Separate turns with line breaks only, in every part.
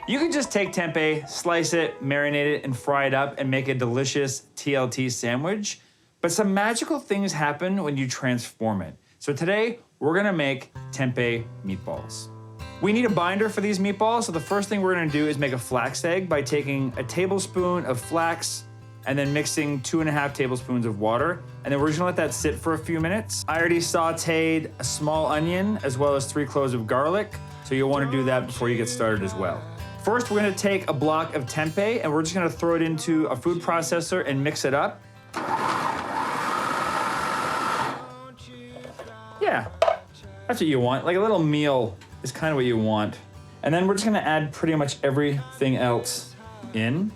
You can just take tempeh, slice it, marinate it, and fry it up and make a delicious TLT sandwich. But some magical things happen when you transform it. So today, we're gonna make tempeh meatballs. We need a binder for these meatballs, so the first thing we're gonna do is make a flax egg by taking a tablespoon of flax and then mixing 2.5 tablespoons of water. And then we're just gonna let that sit for a few minutes. I already sauteed a small onion as well as 3 cloves of garlic, so you'll wanna do that before you get started as well. First, we're gonna take a block of tempeh and we're just gonna throw it into a food processor and mix it up. Yeah, that's what you want. Like a little meal is kind of what you want. And then we're just gonna add pretty much everything else in.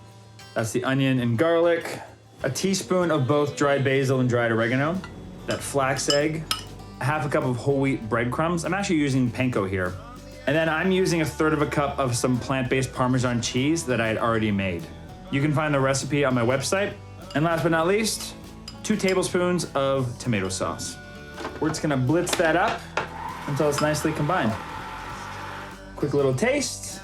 That's the onion and garlic, a teaspoon of both dried basil and dried oregano, that flax egg, 1/2 cup of whole wheat breadcrumbs. I'm actually using panko here. And then I'm using 1/3 cup of some plant-based Parmesan cheese that I had already made. You can find the recipe on my website. And last but not least, 2 tablespoons of tomato sauce. We're just gonna blitz that up until it's nicely combined. Quick little taste.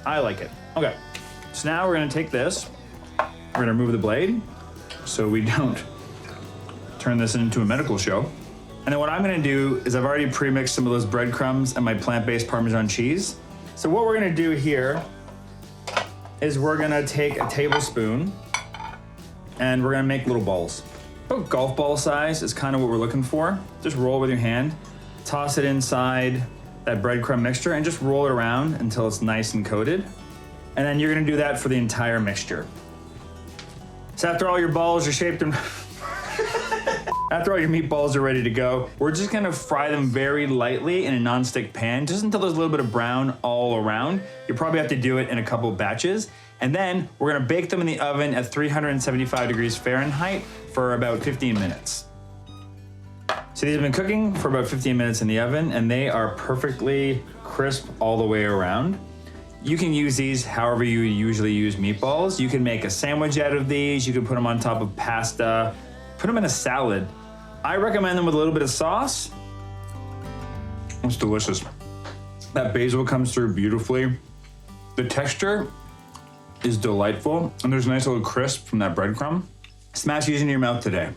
I like it. Okay, so now we're gonna take this, we're gonna remove the blade so we don't turn this into a medical show. And then what I'm gonna do is I've already pre-mixed some of those breadcrumbs and my plant-based Parmesan cheese. So what we're gonna do here is we're gonna take a tablespoon and we're gonna make little balls. About golf ball size is kind of what we're looking for. Just roll with your hand, toss it inside that breadcrumb mixture and just roll it around until it's nice and coated. And then you're gonna do that for the entire mixture. So after all your balls are shaped and after all your meatballs are ready to go, we're just gonna fry them very lightly in a non-stick pan, just until there's a little bit of brown all around. You probably have to do it in a couple of batches. And then we're gonna bake them in the oven at 375 degrees Fahrenheit for about 15 minutes. So these have been cooking for about 15 minutes in the oven and they are perfectly crisp all the way around. You can use these however you usually use meatballs. You can make a sandwich out of these. You can put them on top of pasta, put them in a salad. I recommend them with a little bit of sauce. It's delicious. That basil comes through beautifully. The texture is delightful and there's a nice little crisp from that breadcrumb. Smash these into your mouth today.